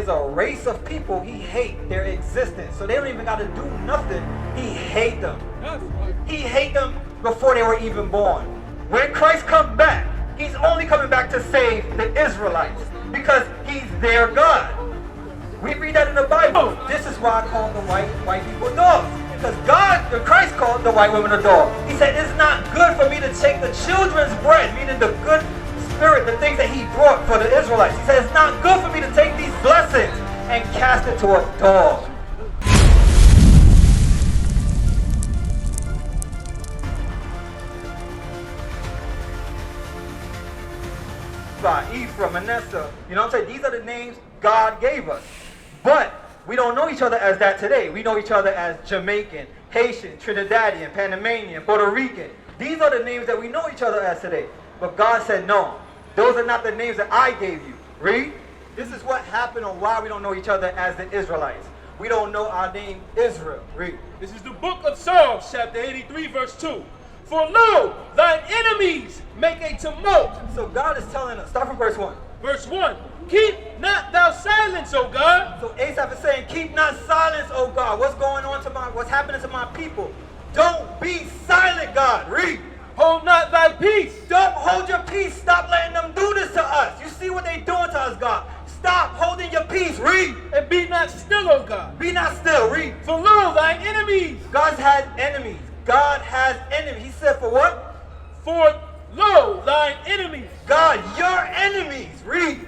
is a race of people he hate their existence. So they don't even got to do nothing. He hate them. He hate them before they were even born. When Christ comes back, he's only coming back to save the Israelites because he's their God. We read that in the Bible. This is why I call the white people dogs. Because Christ called the white woman a dog. He said, it's not good for me to take the children's bread, meaning the good spirit, the things that he brought for the Israelites. He said, it's not good for me to take these blessings and cast it to a dog. Ephraim, Manasseh, you know what I'm saying? These are the names God gave us. But we don't know each other as that today. We know each other as Jamaican, Haitian, Trinidadian, Panamanian, Puerto Rican. These are the names that we know each other as today. But God said, no, those are not the names that I gave you. Read. This is what happened on why we don't know each other as the Israelites. We don't know our name Israel. Read. This is the book of Psalms, chapter 83, verse 2. For lo, thine enemies make a tumult. So God is telling us, start from verse 1. Verse 1, keep not thou silence, O God. So Asaph is saying, keep not silence, O God. What's going on what's happening to my people? Don't be silent, God. Read. Hold not thy peace. Don't hold your peace. Stop letting them do this to us. You see what they're doing to us, God. Stop holding your peace. Read. And be not still, O God. Be not still. Read. For lo, thine enemies. God has enemies. God has enemies. He said for what? For lo, thine enemies. God, your enemies. Read.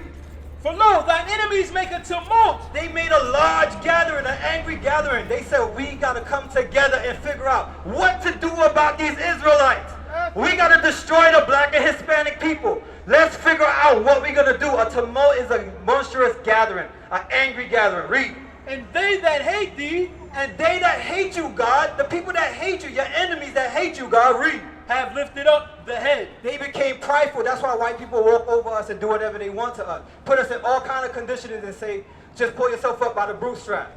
For lo, thine enemies make a tumult. They made a large gathering, an angry gathering. They said, we got to come together and figure out what to do about these Israelites. We got to destroy the black and Hispanic people. Let's figure out what we're going to do. A tumult is a monstrous gathering, an angry gathering. Read. And they that hate thee, and they that hate you, God, the people that hate you, your enemies that hate you, God, read. Have lifted up the head. They became prideful. That's why white people walk over us and do whatever they want to us. Put us in all kind of conditions and say, just pull yourself up by the bootstrap.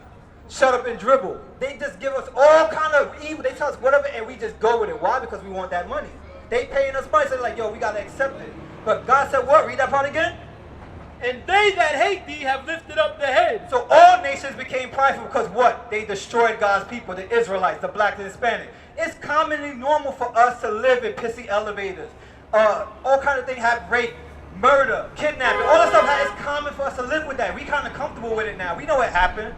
Shut up and dribble. They just give us all kind of evil. They tell us whatever and we just go with it. Why? Because we want that money. They paying us money, so they're like, yo, we got to accept it. But God said what? Read that part again. And they that hate thee have lifted up the head. So all nations became prideful because what? They destroyed God's people, the Israelites, the black and Hispanic. It's commonly normal for us to live in pissy elevators. All kind of things have rape, murder, kidnapping. All that stuff is common for us to live with that. We kind of comfortable with it now. We know what happened.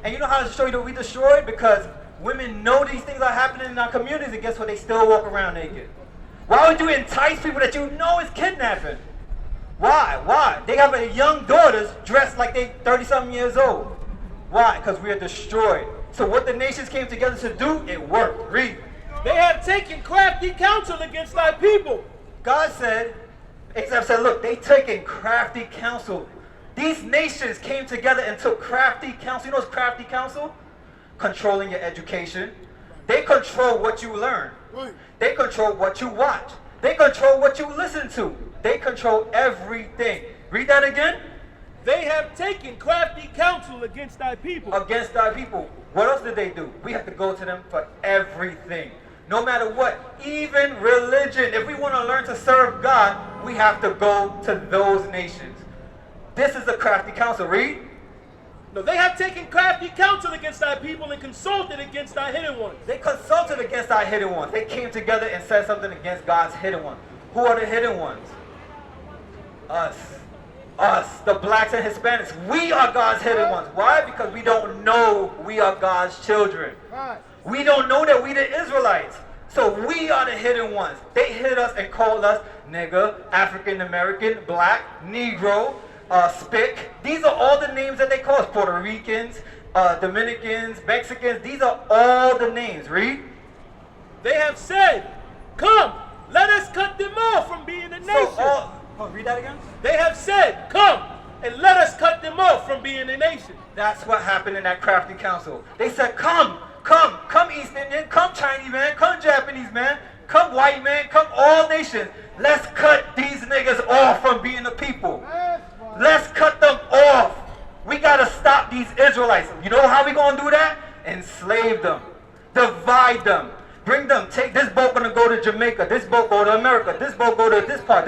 And you know how to show you that we destroyed? Because women know these things are happening in our communities, and guess what? They still walk around naked. Why would you entice people that you know is kidnapping? Why? Why? They have young daughters dressed like they 30-something years old. Why? Because we are destroyed. So what the nations came together to do, it worked. Read. They have taken crafty counsel against thy people. God said, Asaph said, look, they taken crafty counsel. These nations came together and took crafty counsel. You know what's crafty counsel? Controlling your education. They control what you learn. They control what you watch. They control what you listen to. They control everything. Read that again. They have taken crafty counsel against thy people. Against thy people. What else did they do? We have to go to them for everything. No matter what. Even religion. If we want to learn to serve God, we have to go to those nations. This is the crafty counsel. Read. No, they have taken crafty counsel against thy people and consulted against thy hidden ones. They consulted against our hidden ones. They came together and said something against God's hidden ones. Who are the hidden ones? Us. Us, the blacks and Hispanics. We are God's hidden ones. Why? Because we don't know we are God's children. We don't know that we the Israelites. So we are the hidden ones. They hid us and called us nigger, African American, black, Negro, Spick. These are all the names that they call us. Puerto Ricans, Dominicans, Mexicans. These are all the names. Read. They have said, come, let us cut them off from being a nation. Read that again. They have said, come, and let us cut them off from being a nation. That's what happened in that crafty council. They said, come East Indian, come Chinese man, come Japanese man, come white man, come all nations. Let's cut these niggas off from being a people. Let's cut them off. We got to stop these Israelites. You know how we going to do that? Enslave them. Divide them. Bring them. Take this boat going to go to Jamaica. This boat go to America. This boat go to this part.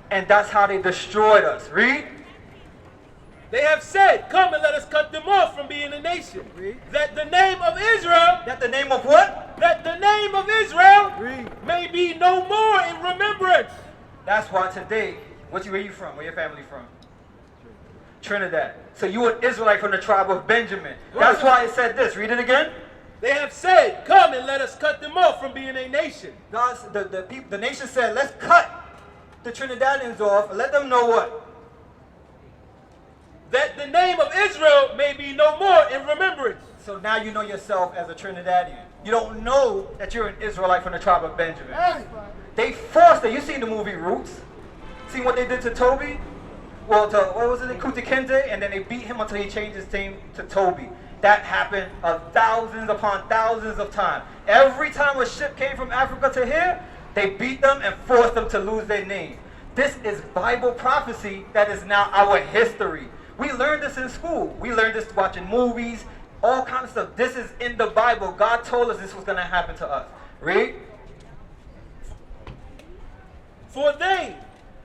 And that's how they destroyed us. Read. They have said, come and let us cut them off from being a nation. Read. That the name of Israel, That the name of what? that the name of Israel Read. may be no more in remembrance. That's why today, where you from? Where your family from? Trinidad. So you an Israelite from the tribe of Benjamin. That's why it said this. Read it again. They have said, come and let us cut them off from being a nation. The nation said, let's cut the Trinidadians off and let them know what? That the name of Israel may be no more in remembrance. So now you know yourself as a Trinidadian. You don't know that you're an Israelite from the tribe of Benjamin. They forced it. You seen the movie Roots? Seen what they did to Toby? Well, what was it, Kuta Kente? And then they beat him until he changed his name to Toby. That happened thousands upon thousands of times. Every time a ship came from Africa to here, they beat them and forced them to lose their name. This is Bible prophecy that is now our history. We learned this in school. We learned this watching movies, all kinds of stuff. This is in the Bible. God told us this was going to happen to us. Read. For they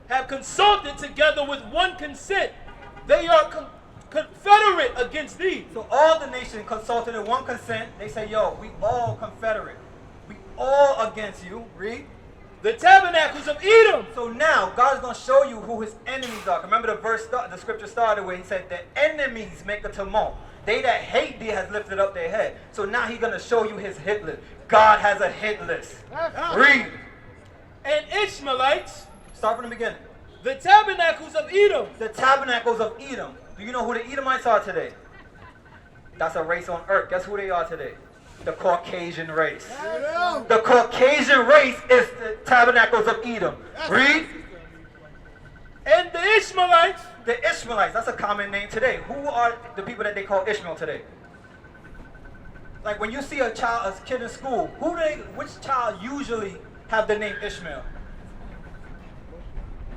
have consulted together with one consent. They are confederate against thee. So all the nations consulted in one consent. They say, yo, we all confederate. We all against you. Read. The tabernacles of Edom. So now God is going to show you who his enemies are. Remember the scripture started where he said the enemies make a tumult. They that hate thee has lifted up their head. So now he's going to show you his hit list. God has a hit list. Read. And Ishmaelites. Start from the beginning. The tabernacles of Edom. The tabernacles of Edom. Do you know who the Edomites are today? That's a race on earth. Guess who they are today? The Caucasian race. The Caucasian race is the tabernacles of Edom. Read. And the Ishmaelites. The Ishmaelites. That's a common name today. Who are the people that they call Ishmael today? Like when you see a kid in school, which child usually have the name Ishmael?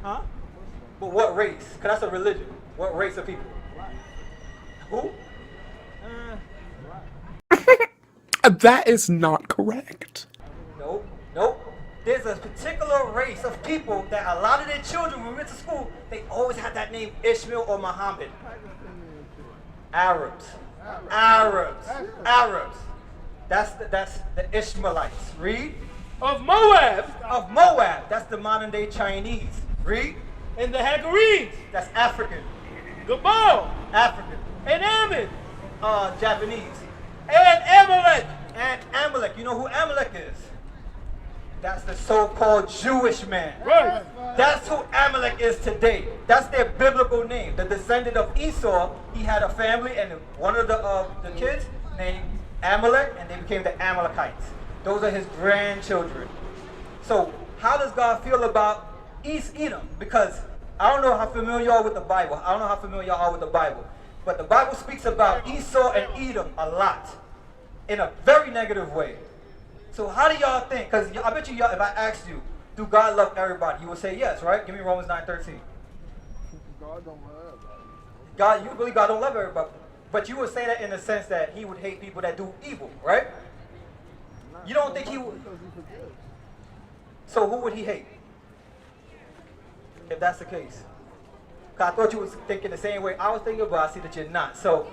Huh? But what race? Because that's a religion. What race of people? Who? That is not correct. Nope. There's a particular race of people that a lot of their children, when we went to school, they always had that name Ishmael or Muhammad. Arabs. That's the Ishmaelites. Read. Of Moab. Of Moab. That's the modern day Chinese. Read. And the Hagarenes. That's African. Gabal. African. And Ammon. Japanese. And Amalek. And Amalek. You know who Amalek is? That's the so-called Jewish man. Right. That's who Amalek is today. That's their biblical name. The descendant of Esau, he had a family, and one of the kids named Amalek, and they became the Amalekites. Those are his grandchildren. So how does God feel about East Edom? Because I don't know how familiar you are with the Bible. I don't know how familiar you are with the Bible. But the Bible speaks about Esau and Edom a lot in a very negative way. So how do y'all think? Because I bet you, if I asked you, do God love everybody? You would say yes, right? Give me Romans 9:13. God don't love everybody. God, you believe God don't love everybody. But you would say that in the sense that he would hate people that do evil, right? You don't think he would? Because he forgives. So who would he hate? If that's the case. Because I thought you was thinking the same way I was thinking, but I see that you're not. So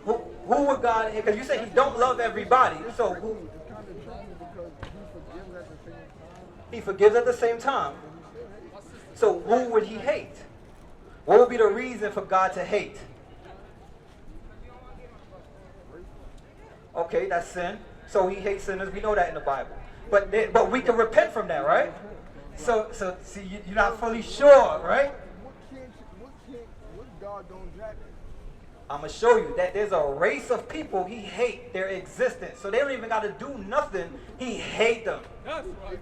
who would God hate? Because you say he don't love everybody. So who? It's kind of tricky because he forgives at the same time. He forgives at the same time. So who would he hate? What would be the reason for God to hate? Okay, that's sin. So he hates sinners. We know that in the Bible. But we can repent from that, right? So see, you're not fully sure, right? What God don't jack it? I'm going to show you that there's a race of people he hate their existence. So they don't even got to do nothing. He hate them.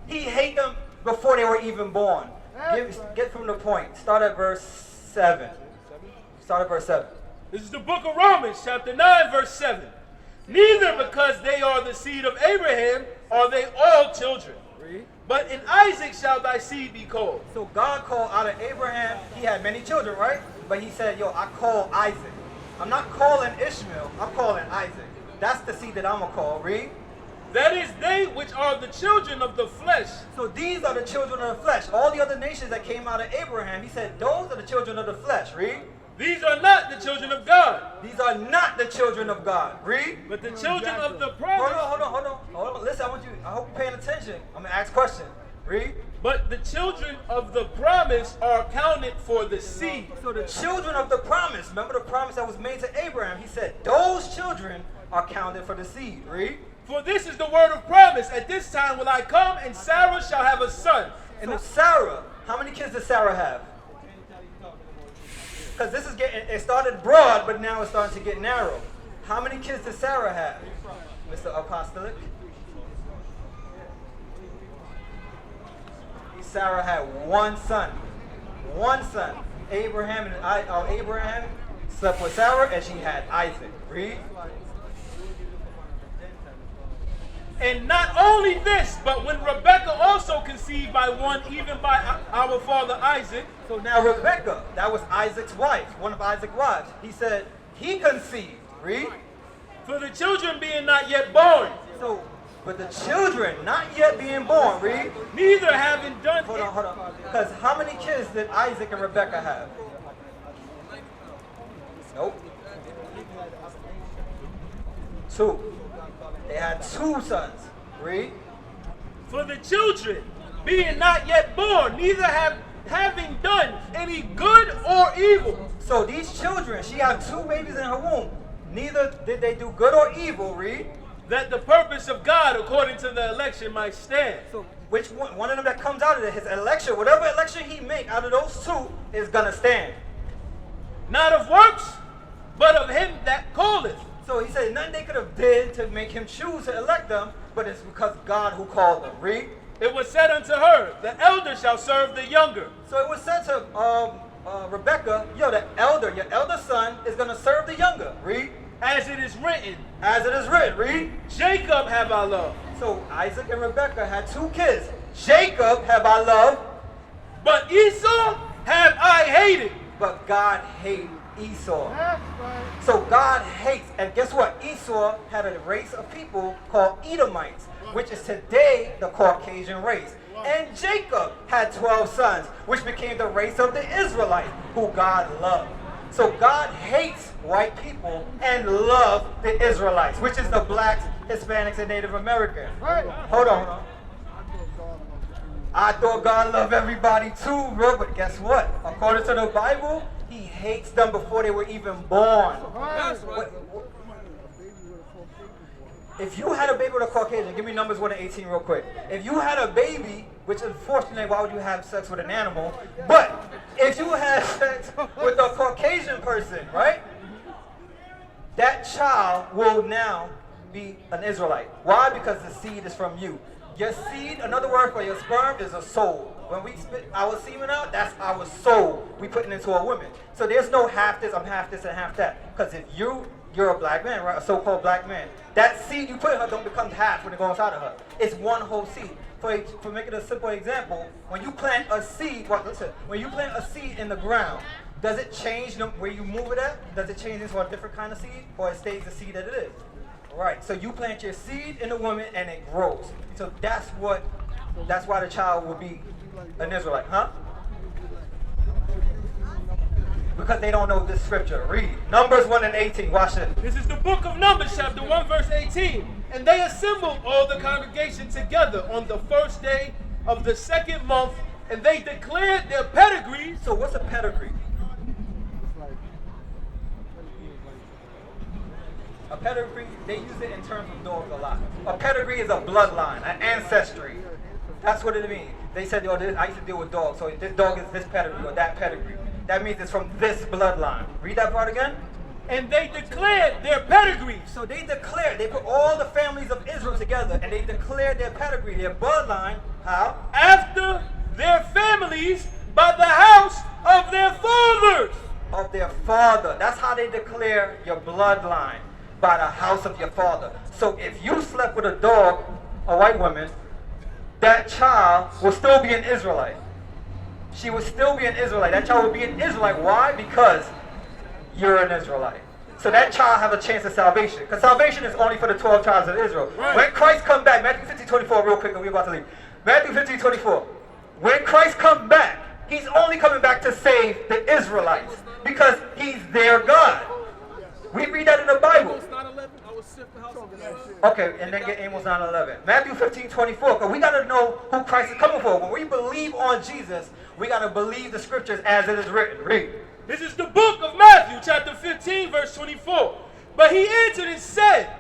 He hate them before they were even born. Get from the point. Start at verse 7. Start at verse 7. This is the book of Romans, chapter 9, verse 7. Neither because they are the seed of Abraham are they all children. But in Isaac shall thy seed be called. So God called out of Abraham. He had many children, right? But he said, yo, I call Isaac. I'm not calling Ishmael. I'm calling Isaac. That's the seed that I'm going to call. Read. That is they which are the children of the flesh. So these are the children of the flesh. All the other nations that came out of Abraham, he said, those are the children of the flesh. Read. These are not the children of God, These are not the children of God. Read. but the children of the Hold promise. on, hold on. Listen, I hope you're paying attention. I'm gonna ask questions. Read. But the children of the promise are counted for the seed. So the children of the promise, remember the promise that was made to Abraham? He said, those children are counted for the seed. Read. For this is the word of promise. At this time will I come, and Sarah shall have a son. And Sarah, how many kids does Sarah have? Because this is it started broad, but now it's starting to get narrow. How many kids does Sarah have, Mr. Apostolic? Sarah had one son. One son. Abraham slept with Sarah, and she had Isaac. Read. And not only this, but when Rebekah also conceived by one, even by our father Isaac. So now Rebekah, that was Isaac's wife, one of Isaac's wives. He said he conceived. Read. For the children being not yet born, So, but the children not yet being born. Read. neither having done Hold on. Because how many kids did Isaac and Rebekah have? Nope. 2. They had 2 sons. Read. For the children being not yet born, neither having done any good or evil. So these children, she had 2 babies in her womb. Neither did they do good or evil. Read. That the purpose of God according to the election might stand. So which one? One of them that comes out of his election, whatever election he make out of those 2 is gonna stand. Not of works, but of him that calleth. So he said nothing they could have did to make him choose to elect them, but it's because God who called them. Read. It was said unto her, the elder shall serve the younger. So it was said to Rebekah, your elder son is going to serve the younger. Read. As it is written, As it is written. Read. Jacob have I loved, So Isaac and Rebekah had 2 kids. Jacob have I loved, but Esau have I hated. but God hated Esau. That's right. So God hates, and guess what? Esau had a race of people called Edomites, which is today the Caucasian race. And Jacob had 12 sons, which became the race of the Israelites, who God loved. So God hates white people and loves the Israelites, which is the blacks, Hispanics, and Native Americans. Right. Hold on. I thought God loved everybody too, bro, but guess what? According to the Bible, he hates them before they were even born. That's What- If you had a baby with a Caucasian, give me numbers 1 to 18 real quick. If you had a baby, which unfortunately, why would you have sex with an animal? But if you had sex with a Caucasian person, right? That child will now be an Israelite. Why? Because the seed is from you. Your seed, another word for your sperm, is a soul. When we spit our semen out, that's our soul. We put it into a woman. So there's no half this, I'm half this and half that. Because if you're a black man, right? A so-called black man. That seed you put in her don't become half when it goes inside of her. It's one whole seed. For making a simple example, when you plant a seed, when you plant a seed in the ground, does it change where you move it at? Does it change into a different kind of seed? Or it stays the seed that it is? Right. So you plant your seed in a woman and it grows. So that's why the child will be an Israelite, huh? Because they don't know this scripture. Read. Numbers 1 and 18. Watch it. This is the book of Numbers, chapter 1, verse 18. And they assembled all the congregation together on the first day of the 2nd month, and they declared their pedigrees. So what's a pedigree? A pedigree, they use it in terms of dogs a lot. A pedigree is a bloodline, an ancestry. That's what it means. They said, I used to deal with dogs, so this dog is this pedigree or that pedigree. That means it's from this bloodline. Read that part again. And they declared their pedigrees. So they put all the families of Israel together and they declared their pedigree, their bloodline. How? After their families by the house of their fathers. Of their father. That's how they declare your bloodline, by the house of your father. So if you slept with a dog, a white woman, that child will still be an Israelite. She will still be an Israelite. That child will be an Israelite. Why? Because you're an Israelite. So that child have a chance of salvation. Because salvation is only for the 12 tribes of Israel. Right. When Christ come back, Matthew 15:24, real quick, and we're about to leave. Matthew 15:24. When Christ come back, He's only coming back to save the Israelites because he's their God. We read that in the Bible. Okay, and then get Amos 9:11. Matthew 15:24, because we got to know who Christ is coming for. When we believe on Jesus, we got to believe the scriptures as it is written. Read. This is the book of Matthew, chapter 15, verse 24. But he answered and said,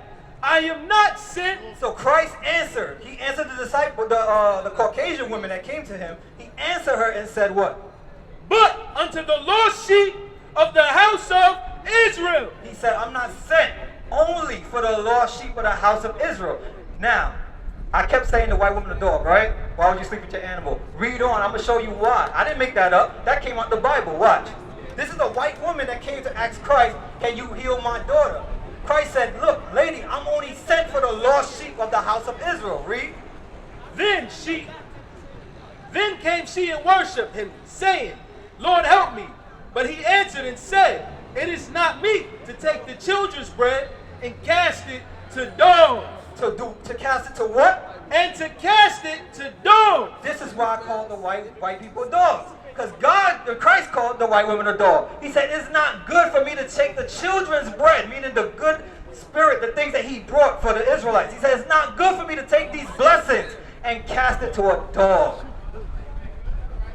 I am not sent. So Christ answered. He answered the disciple, the Caucasian woman that came to him. He answered her and said what? But unto the lost sheep of the house of Israel. He said, I'm not sent only for the lost sheep of the house of Israel. Now, I kept saying the white woman, the dog, right? Why would you sleep with your animal? Read on. I'm going to show you why. I didn't make that up. That came out the Bible. Watch. This is a white woman that came to ask Christ, can you heal my daughter? Christ said, look, lady, I'm only sent for the lost sheep of the house of Israel. Read. Then came she and worshipped him, saying, Lord, help me. But he answered and said, it is not meet to take the children's bread and cast it to dogs. To cast it to what? And to cast it to dogs. This is why I call the white people dogs. Because Christ called the white woman a dog. He said, it's not good for me to take the children's bread, meaning the good spirit, the things that he brought for the Israelites. He said, it's not good for me to take these blessings and cast it to a dog.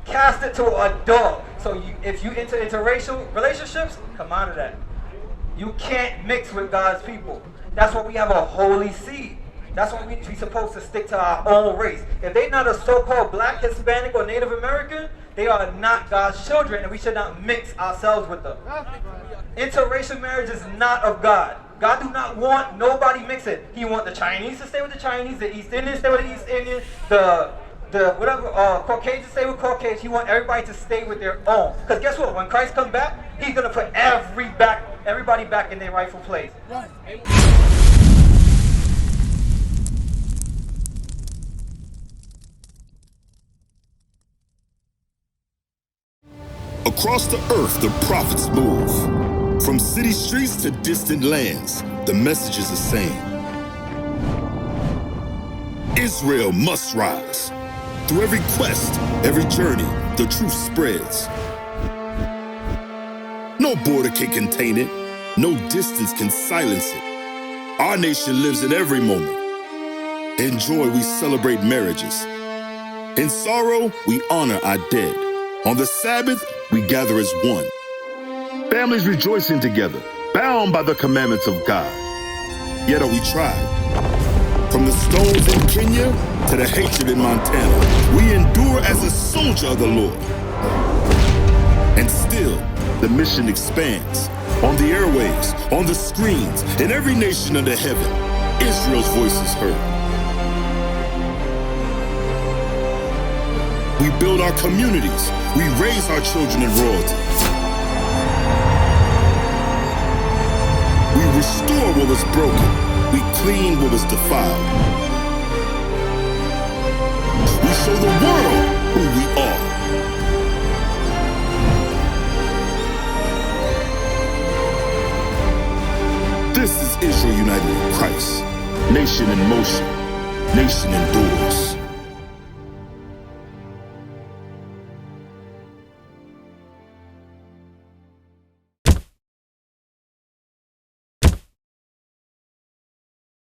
Cast it to a dog. So if you enter interracial relationships, come out of that. You can't mix with God's people. That's why we have a holy seed. That's why we're supposed to stick to our own race. If they're not a so-called black, Hispanic, or Native American, they are not God's children, and we should not mix ourselves with them. Interracial marriage is not of God. God do not want nobody mixing. He want the Chinese to stay with the Chinese, the East Indians stay with the East Indians, the Caucasians stay with Caucasians. He want everybody to stay with their own. Because guess what? When Christ comes back, he's going to put everybody back in their rightful place. Across the earth, the prophets move. From city streets to distant lands, the message is the same. Israel must rise. Through every quest, every journey, the truth spreads. No border can contain it. No distance can silence it. Our nation lives in every moment. In joy, we celebrate marriages. In sorrow, we honor our dead. On the Sabbath, we gather as one. Families rejoicing together, bound by the commandments of God. Yet are we tried. From the stones in Kenya to the hatred in Montana, we endure as a soldier of the Lord. And still, the mission expands. On the airwaves, on the screens, in every nation under heaven, Israel's voice is heard. We build our communities. We raise our children in royalty. We restore what was broken. We clean what was defiled. We show the world who we are. This is Israel united in Christ. Nation in motion. Nation endures.